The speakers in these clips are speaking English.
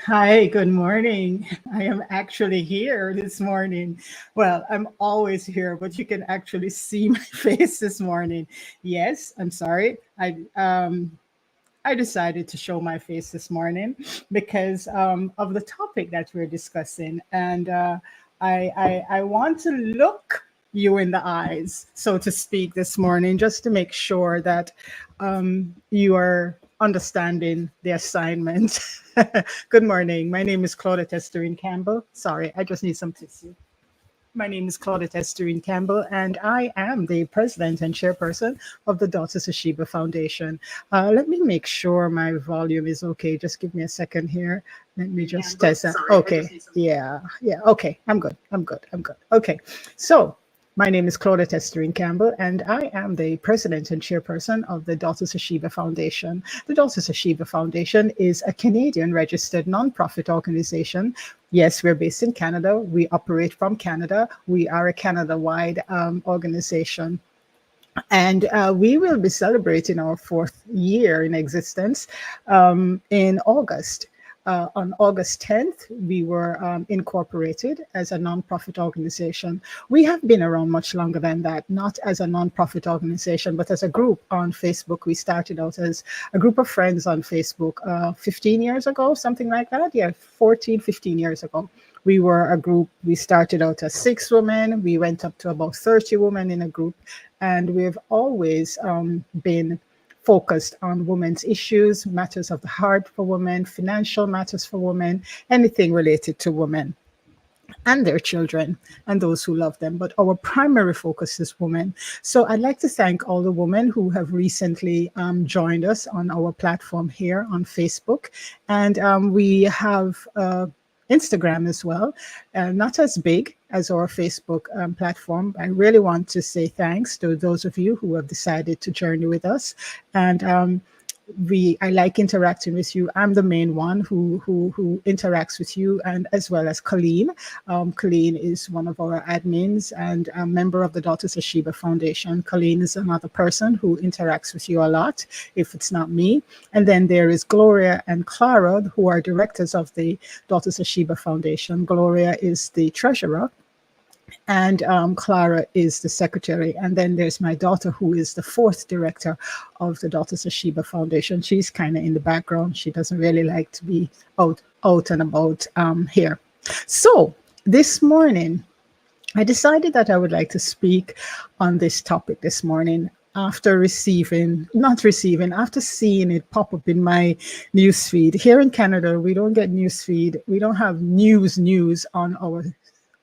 Hi, good morning. I am actually here this morning. Well, I'm always here, but you can actually see my face this morning. Yes, I'm sorry. I decided to show my face this morning because of the topic that we're discussing, and I want to look you in the eyes, so to speak, this morning, just to make sure that you are understanding the assignment. Good morning. My name is Claudette Esterine Campbell. Sorry, I just need some tissue. My name is Claudette Esterine Campbell, and I am the president and chairperson of the Daughters of Sheba Foundation. Let me make sure my volume is okay. Just give me a second here. Let me just test that. Okay. Yeah. Yeah. Okay. I'm good. I'm good. I'm good. Okay. So, my name is Claudette Esterine Campbell, and I am the president and chairperson of the Daughters of Sheba Foundation. The Daughters of Sheba Foundation is a Canadian registered nonprofit organization. Yes, we're based in Canada. We operate from Canada. We are a Canada-wide organization. And we will be celebrating our fourth year in existence in August. On August 10th, we were incorporated as a nonprofit organization. We have been around much longer than that, not as a nonprofit organization, but as a group on Facebook. We started out as a group of friends on Facebook 15 years ago, something like that. Yeah, 14, 15 years ago. We were a group, we started out as 6 women, we went up to about 30 women in a group, and we've always been focused on women's issues, matters of the heart for women, financial matters for women, anything related to women and their children and those who love them. But our primary focus is women. So I'd like to thank all the women who have recently joined us on our platform here on Facebook. And we have Instagram as well, not as big as our Facebook platform. I really want to say thanks to those of you who have decided to journey with us. And I like interacting with you. I'm the main one who interacts with you, and as well as Colleen. Colleen is one of our admins and a member of the Daughters of Sheba Foundation. Colleen is another person who interacts with you a lot, if it's not me. And then there is Gloria and Clara, who are directors of the Daughters of Sheba Foundation. Gloria is the treasurer, and Clara is the secretary. And then there's my daughter, who is the fourth director of the Daughters of Sheba Foundation. She's kind of in the background. She doesn't really like to be out and about here. So this morning, I decided that I would like to speak on this topic this morning after seeing it pop up in my news feed. Here in Canada, we don't get news feed. We don't have news on our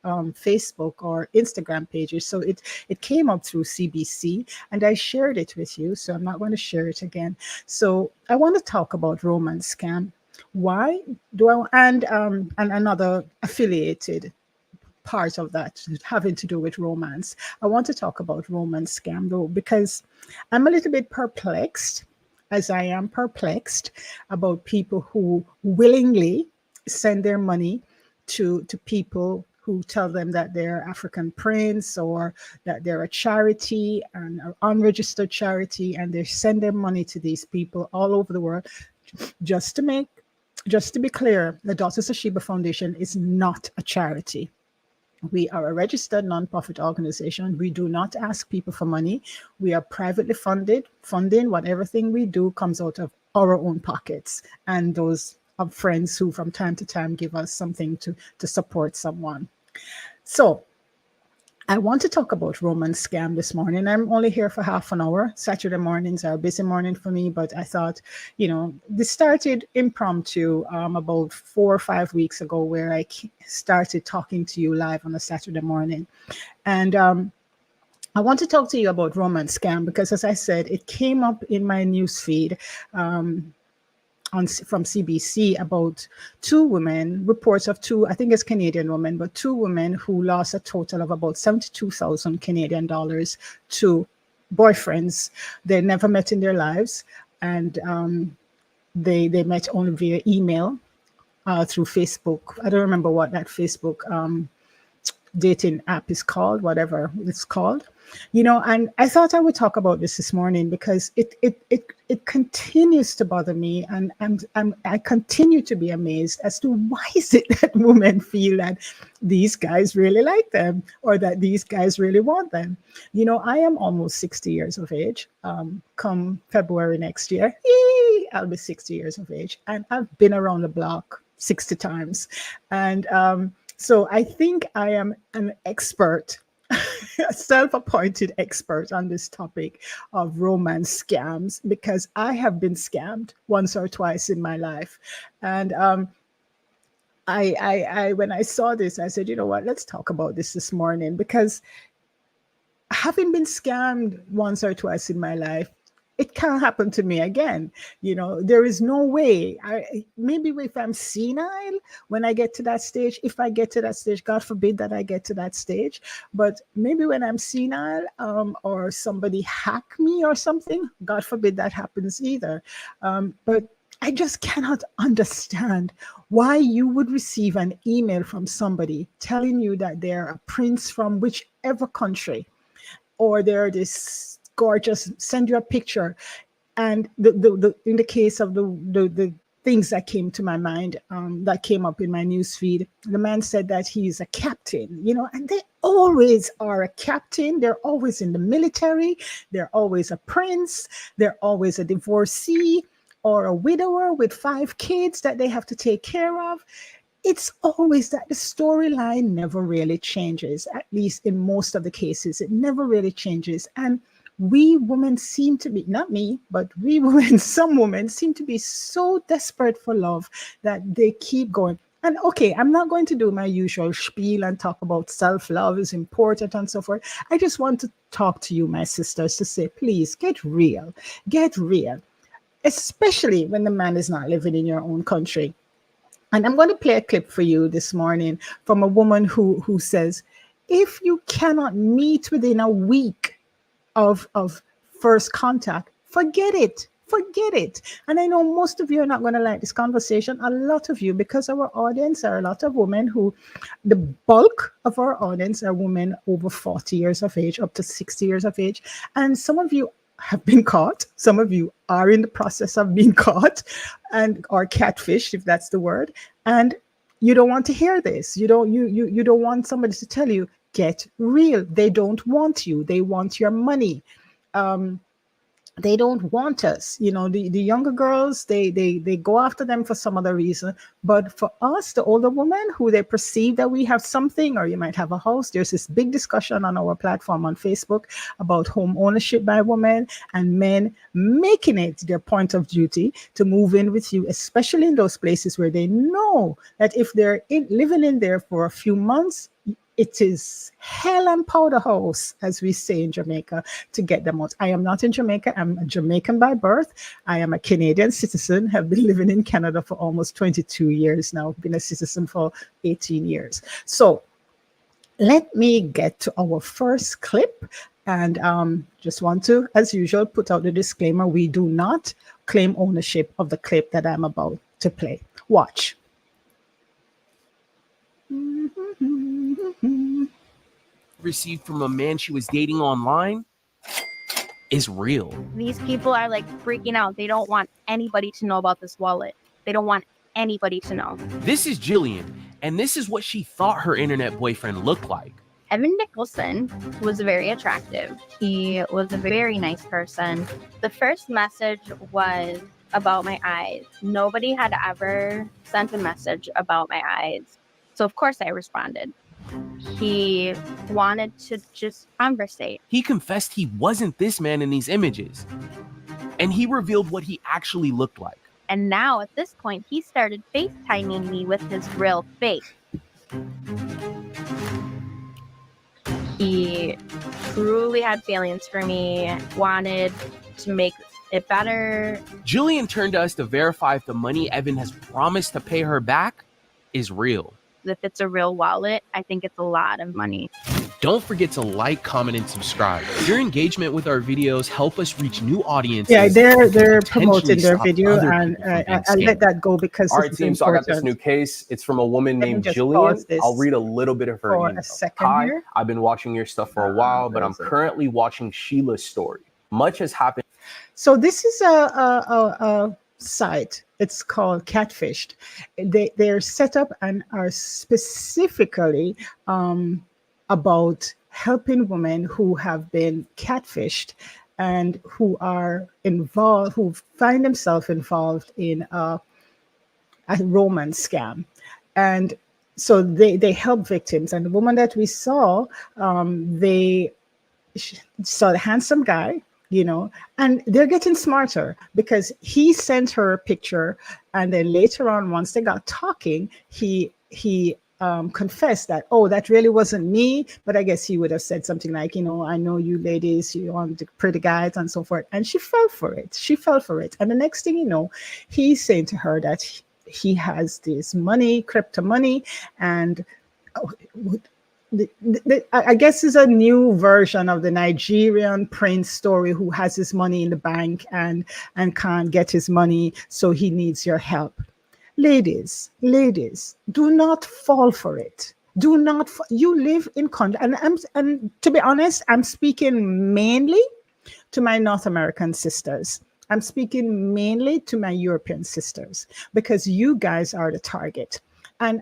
Facebook or Instagram pages. So it came up through CBC, and I shared it with you. So I'm not going to share it again. So I want to talk about romance scam. Why do I, and another affiliated part of that having to do with romance. I want to talk about romance scam though, because I'm a little bit perplexed, as I am perplexed about people who willingly send their money to people who tell them that they're African Prince, or that they're a charity and an unregistered charity, and they send their money to these people all over the world. Just to be clear, the Daughters of Sheba Foundation is not a charity. We are a registered nonprofit organization. We do not ask people for money. We are privately funded. Funding, whatever thing we do, comes out of our own pockets and those of friends who from time to time give us something to support someone. So I want to talk about romance scam this morning. I'm only here for half an hour. Saturday mornings are a busy morning for me, but I thought, this started impromptu about 4 or 5 weeks ago, where I started talking to you live on a Saturday morning. And I want to talk to you about romance scam because, as I said, it came up in my news feed from CBC about 2 women, reports of 2, I think it's Canadian women, but 2 women who lost a total of about 72,000 Canadian dollars to boyfriends they never met in their lives. And they met only via email through Facebook. I don't remember what that Facebook dating app is called, whatever it's called. And I thought I would talk about this morning because it continues to bother me, and I continue to be amazed as to why is it that women feel that these guys really like them, or that these guys really want them. I am almost 60 years of age. Come February next year, I'll be 60 years of age, and I've been around the block 60 times. And so I think I am an expert, a self-appointed expert on this topic of romance scams, because I have been scammed once or twice in my life. And I when I saw this, I said, you know what, let's talk about this morning, because having been scammed once or twice in my life, it can't happen to me again. There is no way. Maybe if I'm senile when I get to that stage, if I get to that stage, God forbid that I get to that stage, but maybe when I'm senile, or somebody hack me or something, God forbid that happens either. But I just cannot understand why you would receive an email from somebody telling you that they're a prince from whichever country, or they're this gorgeous, send you a picture. And in the case of the things that came to my mind, that came up in my news feed, the man said that he's a captain, and they always are a captain. They're always in the military. They're always a prince. They're always a divorcee or a widower with 5 kids that they have to take care of. It's always that the storyline never really changes, at least in most of the cases. It never really changes. And we women seem to be, not me, but we women, some women seem to be so desperate for love that they keep going. And okay, I'm not going to do my usual spiel and talk about self-love is important and so forth. I just want to talk to you, my sisters, to say, please get real, especially when the man is not living in your own country. And I'm going to play a clip for you this morning from a woman who says, if you cannot meet within a week of first contact, forget it. And I know most of you are not going to like this conversation, a lot of you, because our audience are a lot of women who, the bulk of our audience are women over 40 years of age, up to 60 years of age. And some of you have been caught. Some of you are in the process of being caught and are catfish, if that's the word. And you don't want to hear this. You don't want somebody to tell you, get real. They don't want you. They want your money. They don't want us. The younger girls, they go after them for some other reason. But for us, the older women who they perceive that we have something, or you might have a house, there's this big discussion on our platform on Facebook about home ownership by women, and men making it their point of duty to move in with you, especially in those places where they know that if they're living in there for a few months, it is hell and powder house, as we say in Jamaica, to get them out. I am not in Jamaica. I'm a Jamaican by birth. I am a Canadian citizen, have been living in Canada for almost 22 years now, been a citizen for 18 years. So let me get to our first clip. And just want to, as usual, put out the disclaimer. We do not claim ownership of the clip that I'm about to play. Watch. Received from a man she was dating online is real. These people are like freaking out. They don't want anybody to know about this wallet. They don't want anybody to know. This is Jillian, and this is what she thought her internet boyfriend looked like. Evan Nicholson was very attractive. He was a very nice person. The first message was about my eyes. Nobody had ever sent a message about my eyes. So of course I responded. He wanted to just conversate. He confessed he wasn't this man in these images, and he revealed what he actually looked like. And now at this point, he started FaceTiming me with his real face. He truly had feelings for me, wanted to make it better. Jillian turned to us to verify if the money Evan has promised to pay her back is real. If it's a real wallet, I think it's a lot of money. Don't forget to like, comment, and subscribe. Your engagement with our videos help us reach new audiences. Yeah, they're potentially promoting their stop video, other and people from being I'll let scammed. that go because All this right, is team. So I got this important. new case. It's from a woman Let me named just Jillian. pause this I'll read a little bit of her for email. a second Hi, here. I've been watching your stuff for a while, but where I'm is it? currently watching Sheila's story. Much has happened. So this is a site. It's called Catfished. They're set up and are specifically about helping women who have been catfished and who are involved, who find themselves involved in a romance scam. And so they help victims. And the woman that we saw, they saw the handsome guy, and they're getting smarter because he sent her a picture, and then later on, once they got talking, he confessed that, oh, that really wasn't me, but I guess he would have said something like, I know you ladies, you want the pretty guys and so forth, and she fell for it. And the next thing you know, he's saying to her that he has this money, crypto money, and I guess is a new version of the Nigerian prince story who has his money in the bank and can't get his money, so he needs your help. Ladies, do not fall for it. Do not. You live in country, and to be honest, I'm speaking mainly to my North American sisters. I'm speaking mainly to my European sisters because you guys are the target. And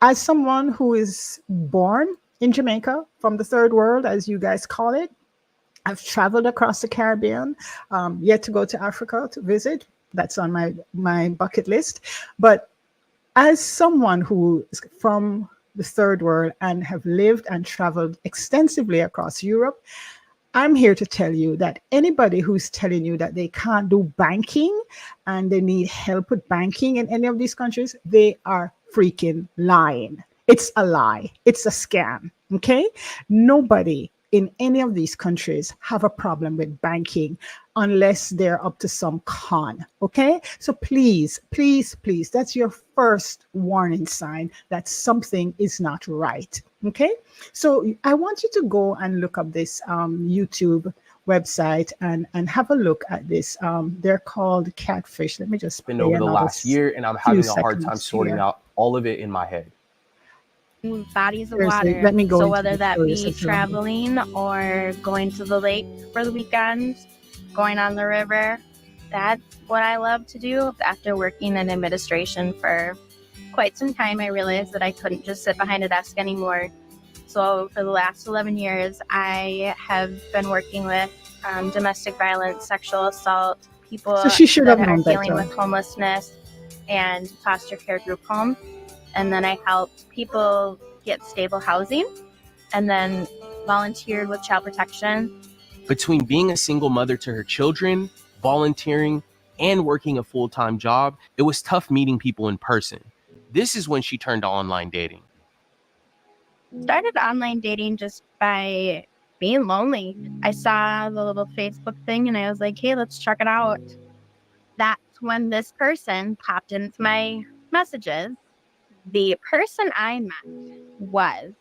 as someone who is born in Jamaica from the third world, as you guys call it, I've traveled across the Caribbean, yet to go to Africa to visit. That's on my bucket list. But as someone who is from the third world and have lived and traveled extensively across Europe, I'm here to tell you that anybody who's telling you that they can't do banking and they need help with banking in any of these countries, they are freaking lying. It's a lie. It's a scam. Okay? Nobody in any of these countries have a problem with banking unless they're up to some con. Okay? So please, that's your first warning sign that something is not right. Okay? So I want you to go and look up this YouTube website and have a look at this. They're called Catfish. Let me just play Over the another last year, and I'm few having a hard time seconds sorting here. out all of it in my head. Bodies of Seriously, water. let me go So into whether the that stories be as well. traveling or going to the lake for the weekends, going on the river, that's what I love to do. After working in administration for quite some time, I realized that I couldn't just sit behind a desk anymore. So for the last 11 years, I have been working with domestic violence, sexual assault, people So she should that have are known dealing better. with homelessness and foster care group home. And then I helped people get stable housing and then volunteered with child protection. Between being a single mother to her children, volunteering, and working a full-time job, it was tough meeting people in person. This is when she turned to online dating. Started online dating just by being lonely. I saw the little Facebook thing and I was like, hey, let's check it out. That's when this person popped into my messages. The person I met was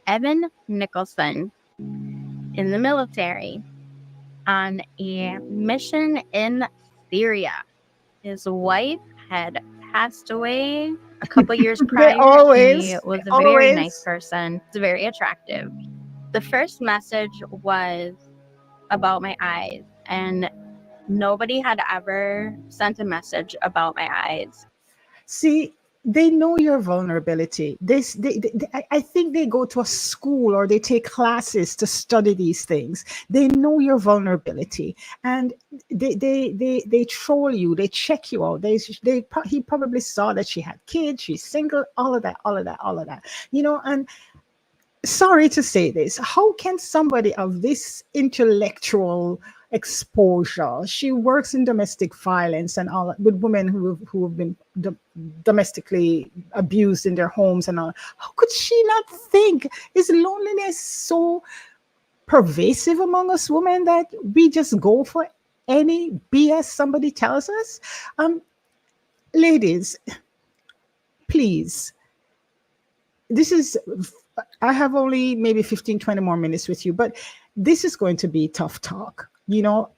Evan Nicholson in the military on a mission in Syria. His wife had passed away a couple years prior. He was a very nice person. He's very attractive. The first message was about my eyes, and nobody had ever sent a message about my eyes. See, they know your vulnerability. I think they go to a school or they take classes to study these things. They know your vulnerability, and they troll you. They check you out. He probably saw that she had kids. She's single. All of that. And sorry to say this, how can somebody of this intellectual exposure, she works in domestic violence and all with women who have been domestically abused in their homes and all, how could she not think, is loneliness so pervasive among us women that we just go for any BS somebody tells us? Ladies, please, this is I have only maybe 15, 20 more minutes with you, but this is going to be tough talk. You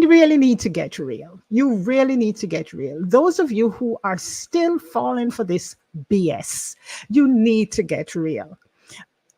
really need to get real. You really need to get real. Those of you who are still falling for this BS, you need to get real.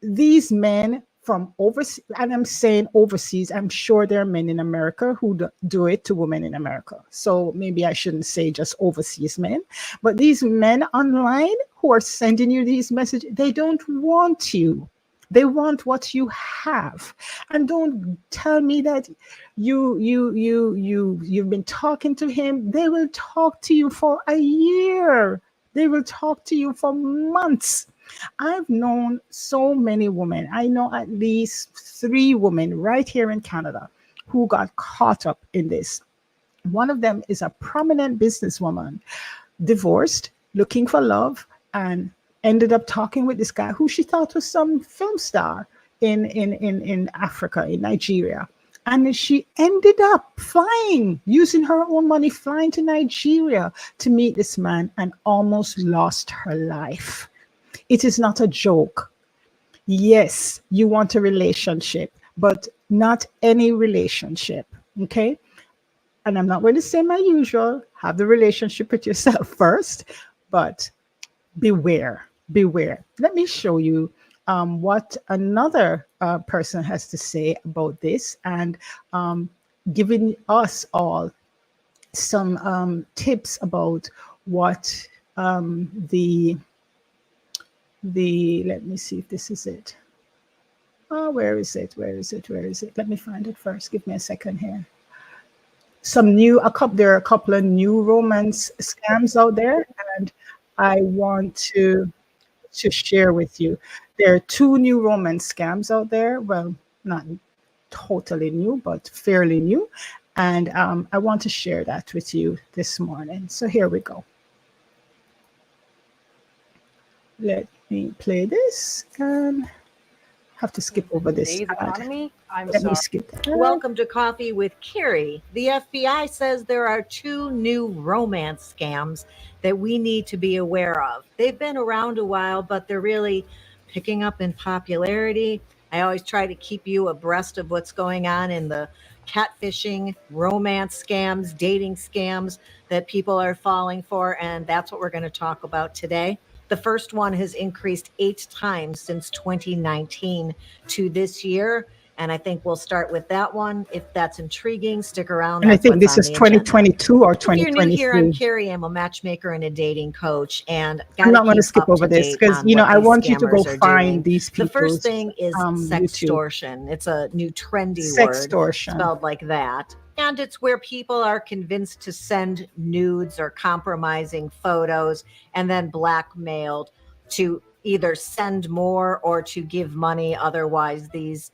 These men from overseas, and I'm saying overseas, I'm sure there are men in America who do it to women in America. So maybe I shouldn't say just overseas men, but these men online who are sending you these messages, they don't want you. They want what you have. And don't tell me that you've been talking to him. They will talk to you for a year. They will talk to you for months. I've known so many women. I know at least 3 women right here in Canada who got caught up in this. One of them is a prominent businesswoman, divorced, looking for love, and ended up talking with this guy who she thought was some film star in Africa, in Nigeria. And she ended up flying, using her own money, flying to Nigeria to meet this man, and almost lost her life. It is not a joke. Yes, you want a relationship, but not any relationship, okay? And I'm not going to say my usual, have the relationship with yourself first, but beware, beware. Let me show you what another person has to say about this, and giving us all some tips about what let me see if this is it. Oh, where is it? Let me find it first. Give me a second here. There are a couple of new romance scams out there, and I want to share with you. There are 2 new romance scams out there. Well, not totally new, but fairly new. And I want to share that with you this morning. So here we go. Let me play this, and have to skip over this. Today's economy, Let me skip that. Welcome to Coffee with Carrie. The FBI says there are 2 new romance scams that we need to be aware of. They've been around a while, but they're really picking up in popularity. I always try to keep you abreast of what's going on in the catfishing, romance scams, dating scams that people are falling for, and that's what we're going to talk about today. The first one has increased 8 times since 2019 to this year. And I think we'll start with that one. If that's intriguing, stick around. And I think this is 2022 or 2023. If you're new here, I'm Carrie. I'm a matchmaker and a dating coach. And I'm not going to skip over this because, I want you to go find these people. The first thing is sextortion. It's a new trendy sextortion. Word spelled like that. And it's where people are convinced to send nudes or compromising photos and then blackmailed to either send more or to give money. Otherwise, these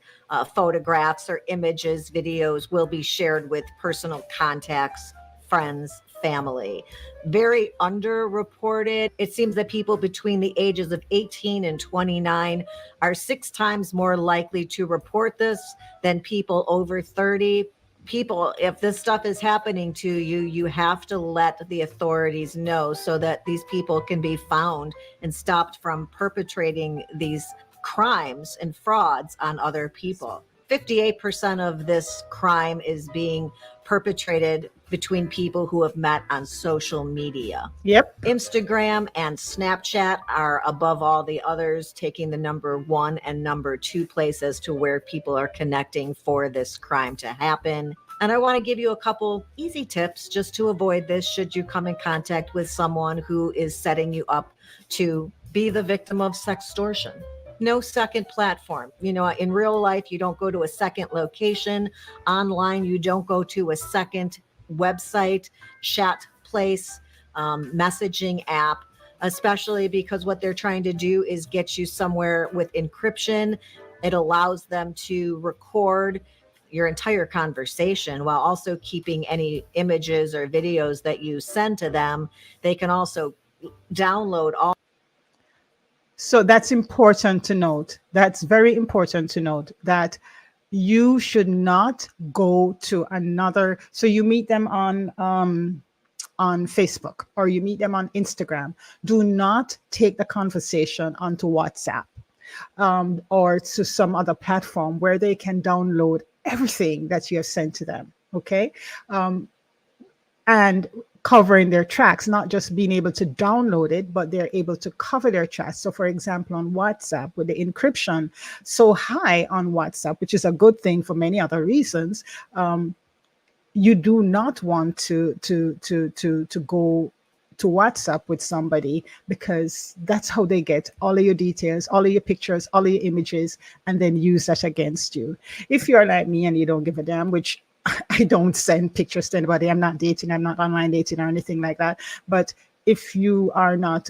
photographs or images, videos will be shared with personal contacts, friends, family. Very underreported. It seems that people between the ages of 18 and 29 are 6 times more likely to report this than people over 30. People, if this stuff is happening to you, you have to let the authorities know so that these people can be found and stopped from perpetrating these crimes and frauds on other people. 58% of this crime is being perpetrated between people who have met on social media. Yep. Instagram and Snapchat are above all the others, taking the number 1 and number 2 place as to where people are connecting for this crime to happen. And I want to give you a couple easy tips just to avoid this should you come in contact with someone who is setting you up to be the victim of sextortion. No second platform. In real life, you don't go to a second location. Online, you don't go to a second website, chat place, messaging app, especially because what they're trying to do is get you somewhere with encryption. It allows them to record your entire conversation while also keeping any images or videos that you send to them. They can also download all. So that's important to note. That's very important to note that you should not go to another. So you meet them on Facebook or you meet them on Instagram. Do not take the conversation onto WhatsApp. or to some other platform where they can download everything that you have sent to them. Okay. And covering their tracks, not just being able to download it, but they're able to cover their tracks. So, for example, on WhatsApp, with the encryption so high on WhatsApp, which is a good thing for many other reasons, you do not want to go to WhatsApp with somebody, because that's how they get all of your details, all of your pictures, all of your images, and then use that against you. If you're like me and you don't give a damn, which I don't send pictures to anybody. I'm not dating. I'm not online dating or anything like that. But if you are not,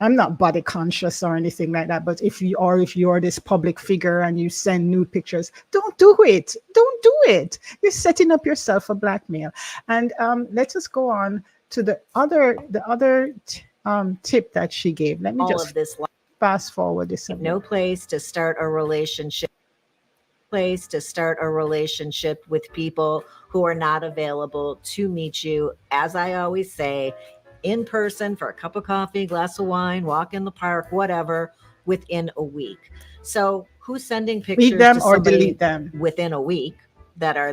I'm not body conscious or anything like that. But if you're this public figure and you send nude pictures, don't do it. Don't do it. You're setting up yourself for blackmail. And let us go on to the other tip that she gave. Let me All just of this fast forward this. no place to start a relationship with people who are not available to meet you, as I always say, in person for a cup of coffee, glass of wine, walk in the park, whatever, within a week. So who's sending pictures Delete them to or somebody delete them within a week that are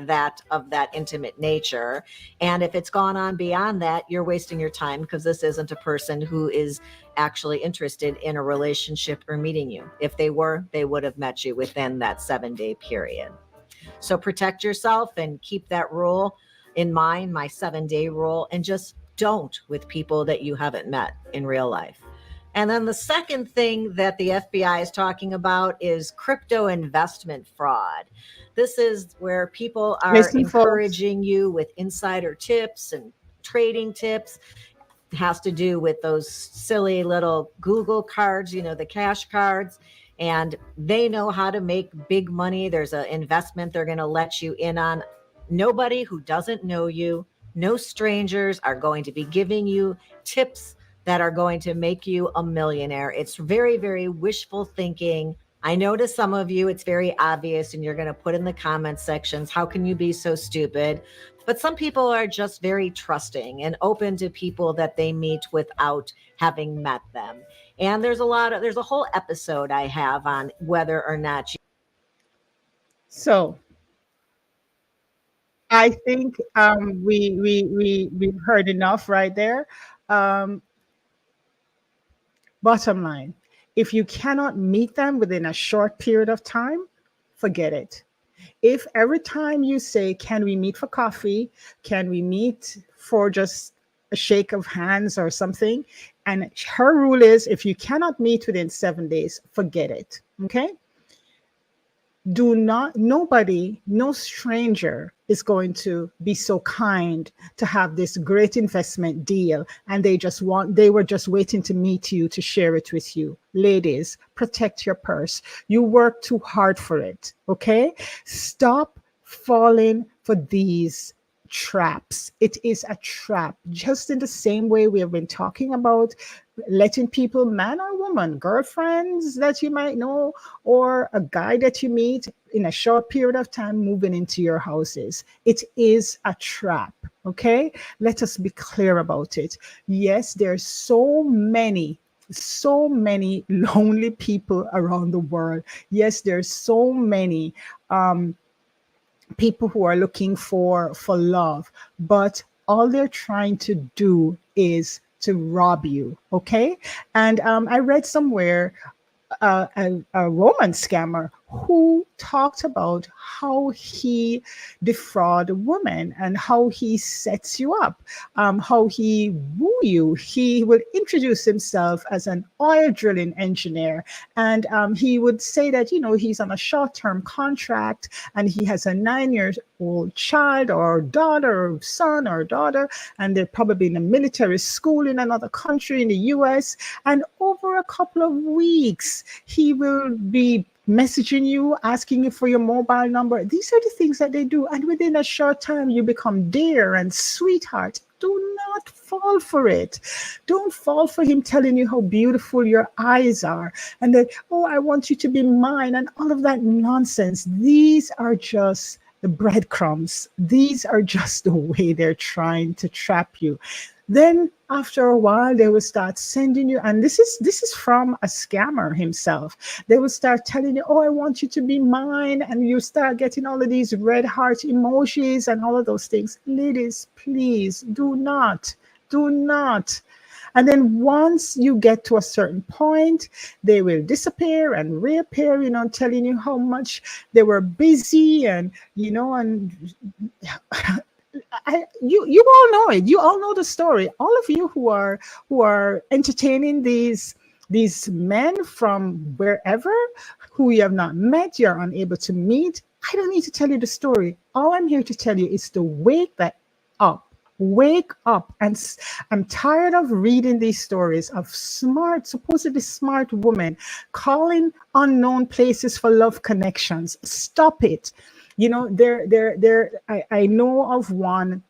of that intimate nature? And if it's gone on beyond that, you're wasting your time, because this isn't a person who is actually interested in a relationship or meeting you. If they were, they would have met you within that 7-day period. So protect yourself and keep that rule in mind, my 7-day rule, and just don't with people that you haven't met in real life. And then the second thing that the FBI is talking about is crypto investment fraud. This is where people are encouraging you with insider tips and trading tips. It has to do with those silly little Google cards, the cash cards, and they know how to make big money. There's an investment they're going to let you in on. Nobody who doesn't know you, no strangers, are going to be giving you tips that are going to make you a millionaire. It's very, very wishful thinking. I know to some of you it's very obvious, and you're going to put in the comment sections, how can you be so stupid? But some people are just very trusting and open to people that they meet without having met them. And there's a whole episode I have on whether or not you. So I think we've heard enough right there. Bottom line, if you cannot meet them within a short period of time, forget it. If every time you say, can we meet for coffee? Can we meet for just a shake of hands or something? And her rule is, if you cannot meet within 7 days, forget it. Okay? No stranger is going to be so kind to have this great investment deal, and they were just waiting to meet you to share it with you. Ladies, protect your purse. You work too hard for it. Okay? Stop falling for these traps. It is a trap, just in the same way we have been talking about letting people, man or woman, girlfriends that you might know, or a guy that you meet in a short period of time, moving into your houses. It is a trap. Okay, let us be clear about it. Yes, there's so many lonely people around the world. Yes, there's so many people who are looking for love, but all they're trying to do is to rob you. Okay. And I read somewhere a Roman scammer who talked about how he defraud women and how he sets you up, how he woo you. He would introduce himself as an oil drilling engineer, and he would say that, he's on a short-term contract and he has a 9-year-old child or daughter or son or daughter, and they're probably in a military school in another country in the US. And over a couple of weeks, he will be messaging you, asking you for your mobile number. These are the things that they do. And within a short time, you become dear and sweetheart. Do not fall for it. Don't fall for him telling you how beautiful your eyes are and that, oh, I want you to be mine, and all of that nonsense. These are just the breadcrumbs. These are just the way they're trying to trap you. Then after a while, they will start sending you, and this is from a scammer himself. They will start telling you, "Oh, I want you to be mine," and you start getting all of these red heart emojis and all of those things. Ladies, please do not. And then once you get to a certain point, they will disappear and reappear, telling you how much they were busy and you all know it. You all know the story. All of you who are entertaining these men from wherever who you have not met, you're unable to meet. I don't need to tell you the story. All I'm here to tell you is to up. Wake up. And I'm tired of reading these stories of supposedly smart women calling unknown places for love connections. Stop it. I know of one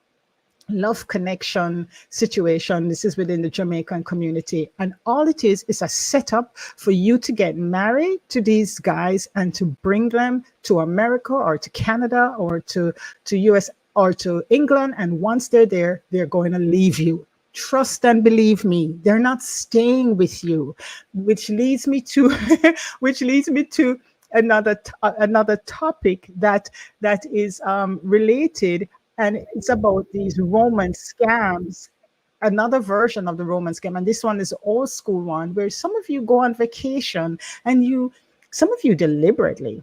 love connection situation. This is within the Jamaican community, and all it is a setup for you to get married to these guys and to bring them to America or to Canada or to US or to England. And once they're there, they're going to leave you. Trust and believe me, they're not staying with you. Which leads me to another topic that is related, and it's about these romance scams. Another version of the romance scam, and this one is an old school one, where some of you go on vacation and some of you deliberately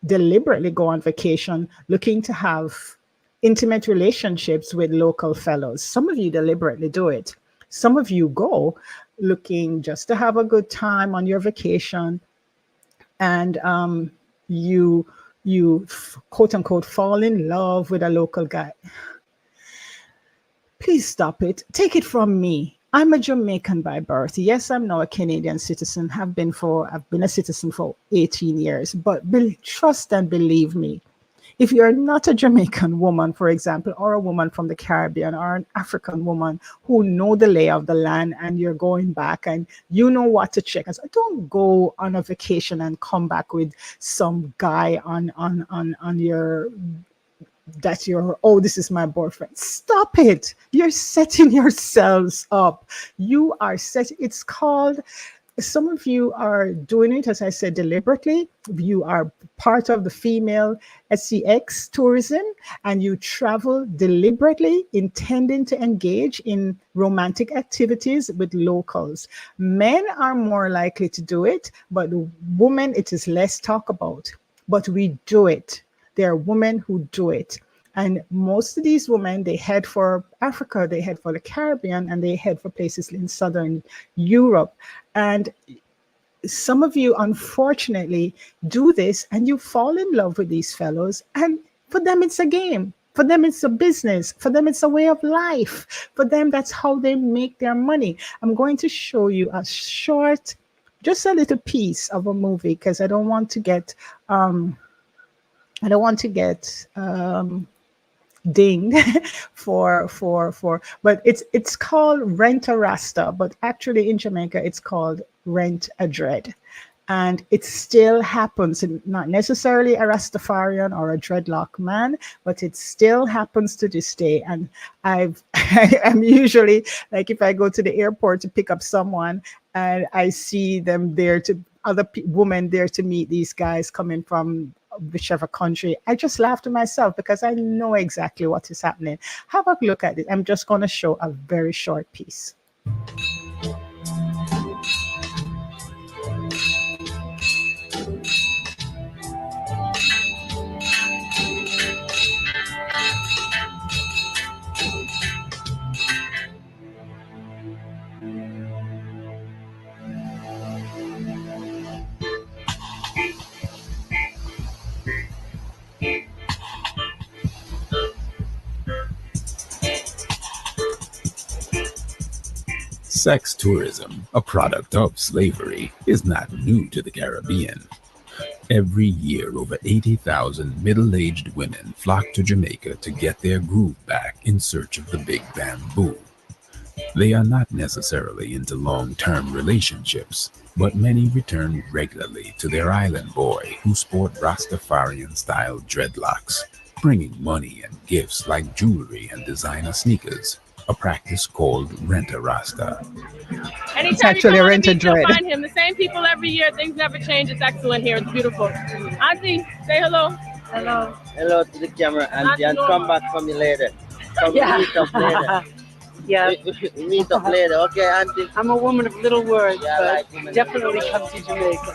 go on vacation looking to have intimate relationships with local fellows. Some of you deliberately do it. Some of you go looking just to have a good time on your vacation, and you quote unquote fall in love with a local guy. Please stop it. Take it from me. I'm a Jamaican by birth. Yes, I'm now a Canadian citizen. I've been a citizen for 18 years. But trust and believe me, if you're not a Jamaican woman, for example, or a woman from the Caribbean, or an African woman who know the lay of the land, and you're going back and you know what to check. So don't go on a vacation and come back with some guy on your oh, this is my boyfriend. Stop it. You're setting yourselves up. You are it's called, some of you are doing it, as I said, deliberately. You are part of the female SEX tourism, and you travel deliberately, intending to engage in romantic activities with locals. Men are more likely to do it, but women, it is less talk about. But we do it. There are women who do it. And most of these women, they head for Africa, they head for the Caribbean, and they head for places in Southern Europe. And some of you, unfortunately, do this, and you fall in love with these fellows. And for them, it's a game. For them, it's a business. For them, it's a way of life. For them, that's how they make their money. I'm going to show you a short, just a little piece of a movie, because I don't want to get dinged but it's called Rent a Rasta, but actually in Jamaica it's called Rent a Dread. And it still happens, not necessarily a Rastafarian or a dreadlock man, but it still happens to this day. And I'm usually, like, if I go to the airport to pick up someone and I see them there women there to meet these guys coming from whichever country, I just laugh to myself because I know exactly what is happening. Have a look at it. I'm just going to show a very short piece. Sex tourism, a product of slavery, is not new to the Caribbean. Every year, over 80,000 middle-aged women flock to Jamaica to get their groove back in search of the big bamboo. They are not necessarily into long-term relationships, but many return regularly to their island boy who sport Rastafarian-style dreadlocks, bringing money and gifts like jewelry and designer sneakers. a practice called rent-a-rasta. Anytime It's you actually come a on the rent a beach, you'll dread. find him. The same people every year. Things never change. It's excellent here. It's beautiful. Auntie, say hello. Hello. Hello to the camera, Auntie Auntie, and come Norma. back for me later. Come Yeah. meet up later. Yeah. We meet up later, okay, Auntie? I'm a woman of little words, Yeah, I but like women. definitely come to Jamaica.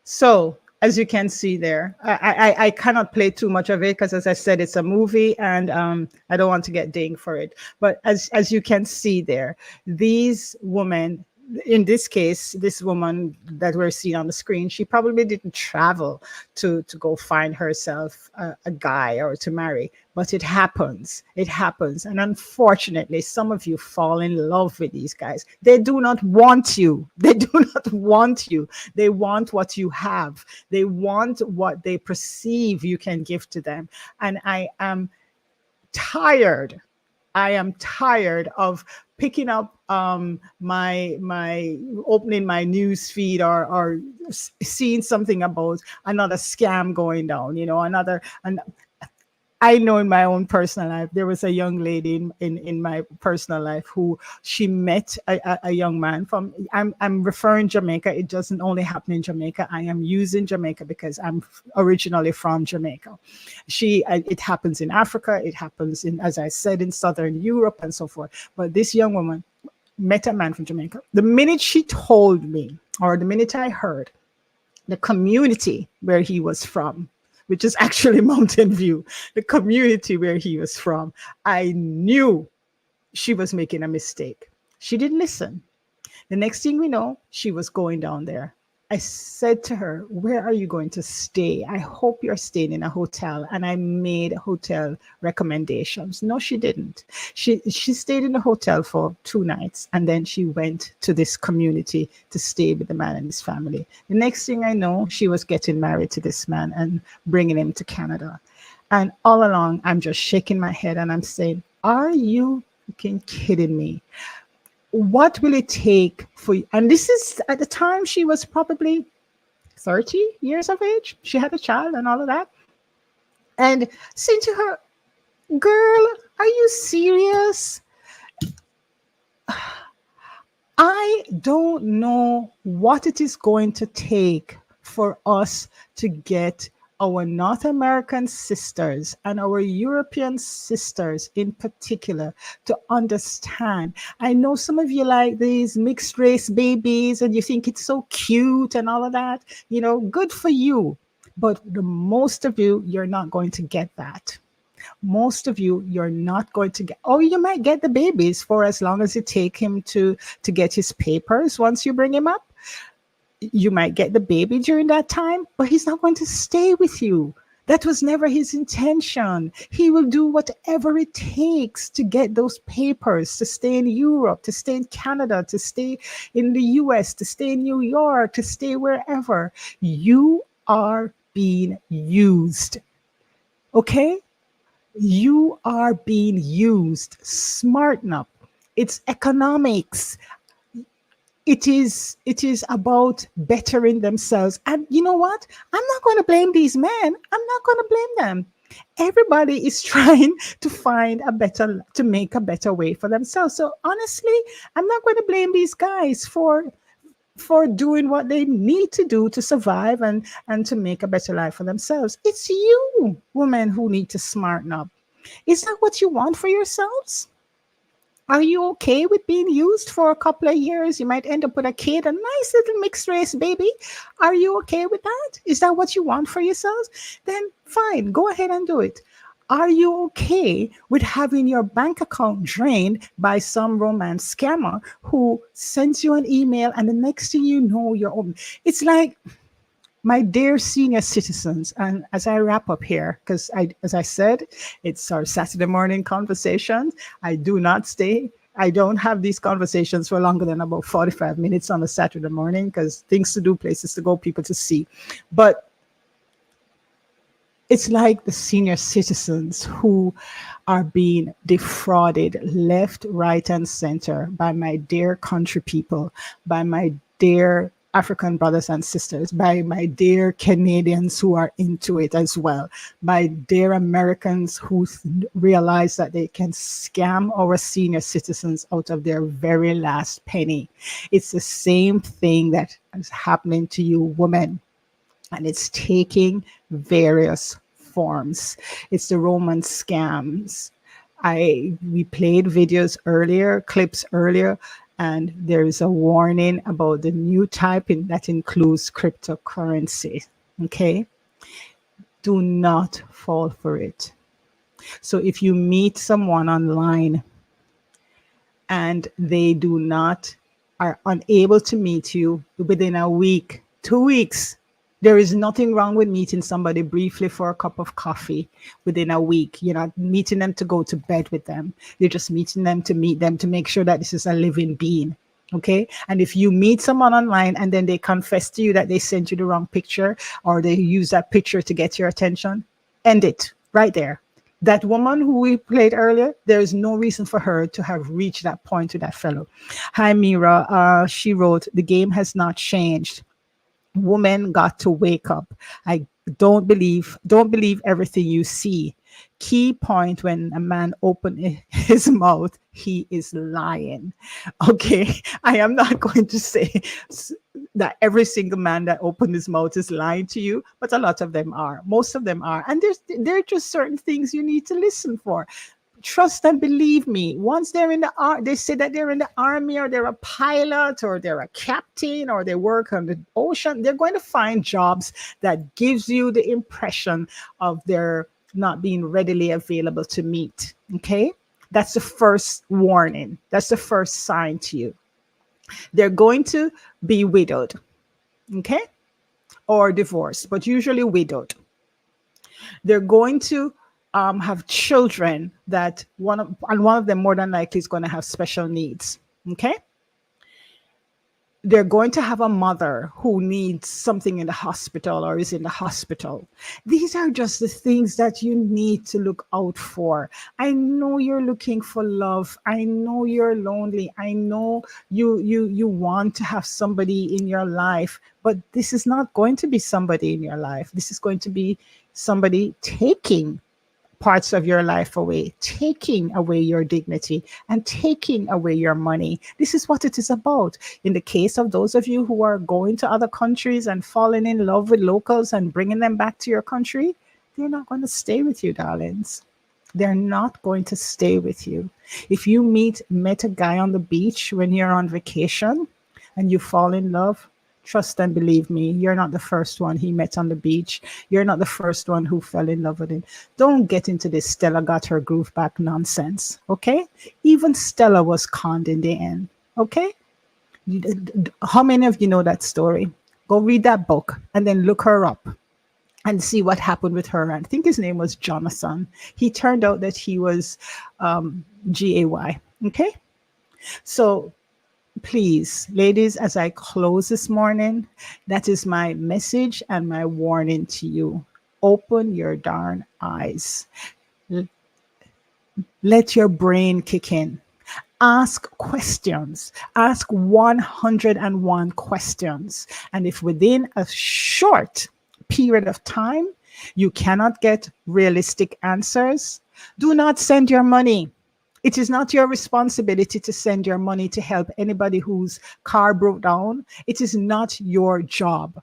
So, as you can see there, I cannot play too much of it because, as I said, it's a movie, and I don't want to get dinged for it. But as you can see there, these women, in this case, this woman that we're seeing on the screen, she probably didn't travel to go find herself a guy or to marry, but it happens. It happens. And unfortunately, some of you fall in love with these guys. They do not want you. They do not want you. They want what you have. They want what they perceive you can give to them. And I am tired. I am tired of picking up my opening my news feed or seeing something about another scam going down, another. And I know in my own personal life, there was a young lady in my personal life who she met a young man from, I'm referring Jamaica. It doesn't only happen in Jamaica. I am using Jamaica because I'm originally from Jamaica. It happens in Africa. It happens as I said, in Southern Europe and so forth. But this young woman met a man from Jamaica. The minute she told me, or the minute I heard the community where he was from, which is actually Mountain View, the community where he was from, I knew she was making a mistake. She didn't listen. The next thing we know, she was going down there. I said to her, where are you going to stay? I hope you're staying in a hotel. And I made hotel recommendations. No, she didn't. She stayed in the hotel for 2 nights, and then she went to this community to stay with the man and his family. The next thing I know, she was getting married to this man and bringing him to Canada. And all along, I'm just shaking my head and I'm saying, are you fucking kidding me? What will it take for you? And this is at the time she was probably 30 years of age. She had a child and all of that. And saying to her, girl, are you serious? I don't know what it is going to take for us to get our North American sisters and our European sisters in particular to understand. I know some of you like these mixed race babies and you think it's so cute and all of that, good for you. But the most of you, you're not going to get that. Most of you, you're not going to get, you might get the babies for as long as you take him to get his papers once you bring him up. You might get the baby during that time, but he's not going to stay with you. That was never his intention. He will do whatever it takes to get those papers, to stay in Europe, to stay in Canada, to stay in the US, to stay in New York, to stay wherever. You are being used. Okay? You are being used. Smarten up. It's economics. It is about bettering themselves. And you know what? I'm not going to blame these men. I'm not going to blame them. Everybody is trying to make a better way for themselves. So honestly, I'm not going to blame these guys for doing what they need to do to survive and to make a better life for themselves. It's you, women, who need to smarten up. Is that what you want for yourselves? Are you okay with being used for a couple of years? You might end up with a kid, a nice little mixed race baby. Are you okay with that? Is that what you want for yourselves? Then fine, go ahead and do it. Are you okay with having your bank account drained by some romance scammer who sends you an email and the next thing you know, you're open? It's like, my dear senior citizens, and as I wrap up here, because as I said, it's our Saturday morning conversations. I don't have these conversations for longer than about 45 minutes on a Saturday morning because things to do, places to go, people to see. But it's like the senior citizens who are being defrauded left, right, and center by my dear country people, by my dear African brothers and sisters, by my dear Canadians who are into it as well, by dear Americans who realize that they can scam our senior citizens out of their very last penny. It's the same thing that is happening to you women, and it's taking various forms. It's the Roman scams. We played videos earlier, clips earlier, and there is a warning about the new type that includes cryptocurrency. Okay? Do not fall for it. So if you meet someone online and they are unable to meet you within a week, 2 weeks, there is nothing wrong with meeting somebody briefly for a cup of coffee within a week. You're not meeting them to go to bed with them. You're just meeting them to meet them, to make sure that this is a living being. Okay? And if you meet someone online and then they confess to you that they sent you the wrong picture, or they use that picture to get your attention, end it right there. That woman who we played earlier, there is no reason for her to have reached that point with that fellow. Hi, Mira. She wrote, the game has not changed. Women got to wake up. I don't believe everything you see. Key point: when a man open his mouth, he is lying. Okay, I am not going to say that every single man that opened his mouth is lying to you, but a lot of them are. Most of them are, and there are just certain things you need to listen for. Trust and believe me. Once they're in the they say that they're in the army, or they're a pilot, or they're a captain, or they work on the ocean, they're going to find jobs that gives you the impression of their not being readily available to meet. Okay, that's the first warning. That's the first sign to you. They're going to be widowed, okay, or divorced, but usually widowed. They're going to have children that one of them more than likely is going to have special needs. Okay. They're going to have a mother who needs something in the hospital or is in the hospital. These are just the things that you need to look out for. I know you're looking for love. I know you're lonely. I know you want to have somebody in your life, but this is not going to be somebody in your life. This is going to be somebody taking parts of your life away, taking away your dignity and taking away your money. This is what it is about. In the case of those of you who are going to other countries and falling in love with locals and bringing them back to your country, they're not going to stay with you, darlings. They're not going to stay with you. If you met a guy on the beach when you're on vacation and you fall in love, trust and believe me, you're not the first one he met on the beach. You're not the first one who fell in love with him. Don't get into this Stella got her groove back nonsense, okay? Even Stella was conned in the end, okay? How many of you know that story? Go read that book and then look her up and see what happened with her. I think his name was Jonathan. He turned out that he was Gay, okay? So please, ladies, as I close this morning, that is my message and my warning to you. Open your darn eyes. Let your brain kick in. Ask questions. Ask 101 questions. And if within a short period of time you cannot get realistic answers, do not send your money. It is not your responsibility to send your money to help anybody whose car broke down. It is not your job.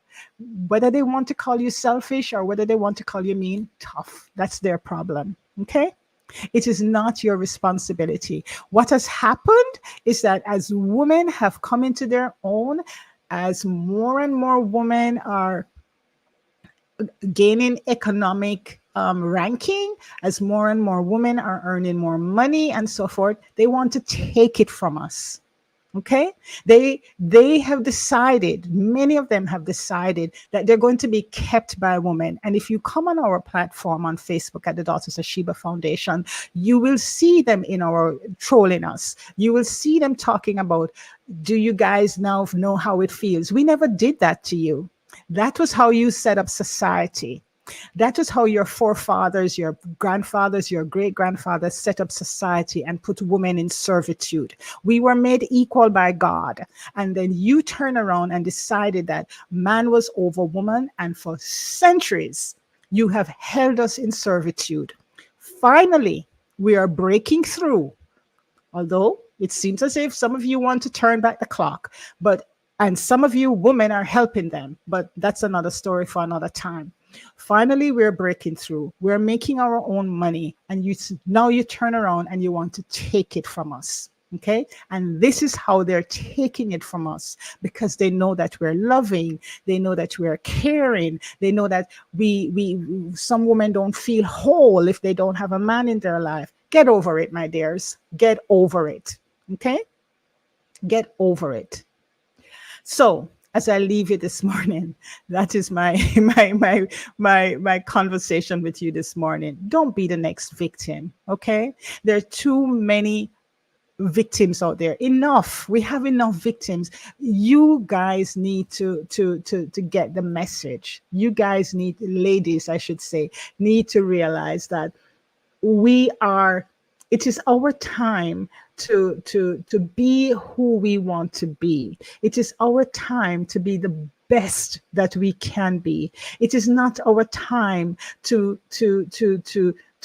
Whether they want to call you selfish or whether they want to call you mean, tough, that's their problem, okay? It is not your responsibility. What has happened is that as women have come into their own, as more and more women are gaining economic ranking, as more and more women are earning more money and so forth, they want to take it from us. Okay, they have decided, many of them have decided that they're going to be kept by women. And if you come on our platform on Facebook at the Daughters of Sheba Foundation, you will see them in our trolling us. You will see them talking about, do you guys now know how it feels? We never did that to you. That was how you set up society. That is how your forefathers, your grandfathers, your great grandfathers set up society and put women in servitude. We were made equal by God. And then you turn around and decided that man was over woman. And for centuries, you have held us in servitude. Finally, we are breaking through. Although it seems as if some of you want to turn back the clock, and some of you women are helping them, but that's another story for another time. Finally, we're breaking through. We're making our own money, and now you turn around and you want to take it from us. Okay, and this is how they're taking it from us, because they know that we're loving, they know that we're caring, they know that we some women don't feel whole if they don't have a man in their life. Get over it, my dears. Get over it. Okay, get over it. So as I leave you this morning, that is my conversation with you this morning. Don't be the next victim. Okay, there are too many victims out there. Enough. We have enough victims. You guys need to get the message. You guys need, ladies, I should say, need to realize that it is our time to be who we want to be. It is our time to be the best that we can be. It is not our time to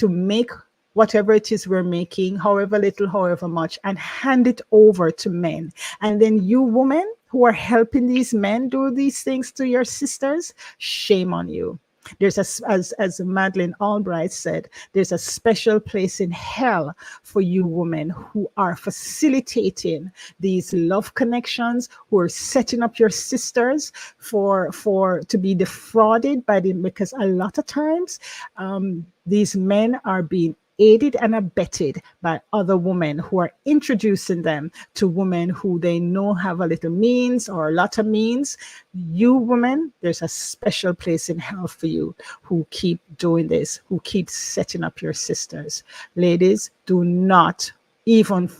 make whatever it is we're making, however little, however much, and hand it over to men. And then you women who are helping these men do these things to your sisters, shame on you. There's as Madeleine Albright said, there's a special place in hell for you women who are facilitating these love connections, who are setting up your sisters to be defrauded by them, because a lot of times these men are being aided and abetted by other women who are introducing them to women who they know have a little means or a lot of means. You women, there's a special place in hell for you who keep doing this, who keep setting up your sisters. Ladies, do not even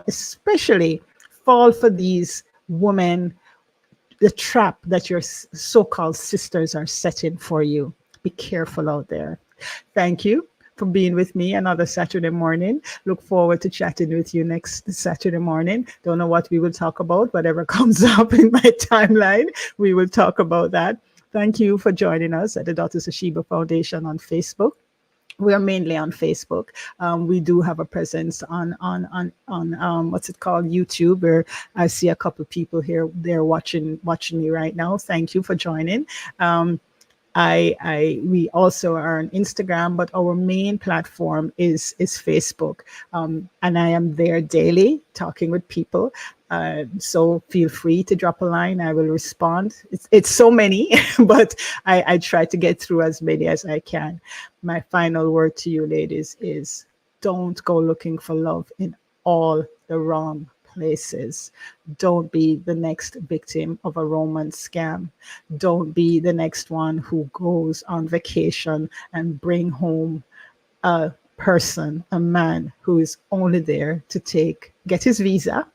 especially fall for these women, the trap that your so-called sisters are setting for you. Be careful out there. Thank you for being with me another Saturday morning. Look forward to chatting with you next Saturday morning. Don't know what we will talk about. Whatever comes up in my timeline, we will talk about that. Thank you for joining us at the Daughters of Sheba Foundation on Facebook. We are mainly on Facebook. We do have a presence on what's it called, YouTube, where I see a couple of people here. They're watching me right now. Thank you for joining. We also are on Instagram, but our main platform is Facebook, and I am there daily talking with people. So feel free to drop a line. I will respond. It's so many, but I try to get through as many as I can. My final word to you, ladies, is don't go looking for love in all the wrong places. Don't be the next victim of a romance scam. Don't be the next one who goes on vacation and bring home a man who is only there to get his visa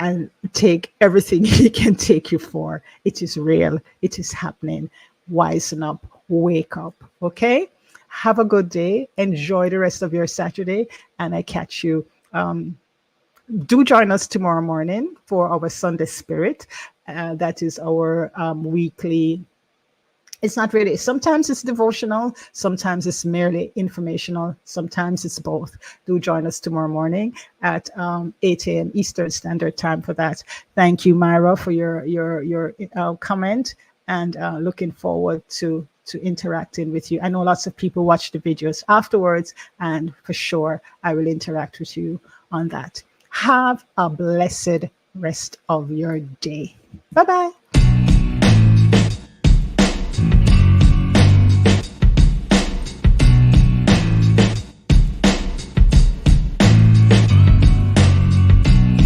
and take everything he can take you for. It is real. It is happening. Wisen up. Wake up. Okay? Have a good day. Enjoy the rest of your Saturday, and I catch you. Do join us tomorrow morning for our Sunday Spirit. That is our weekly. It's not really, sometimes it's devotional, sometimes it's merely informational, sometimes it's both. Do join us tomorrow morning at 8 a.m. Eastern Standard Time for that. Thank you, Myra, for your comment, and looking forward to interacting with you. I know lots of people watch the videos afterwards, and for sure I will interact with you on that. Have a blessed rest of your day. Bye-bye.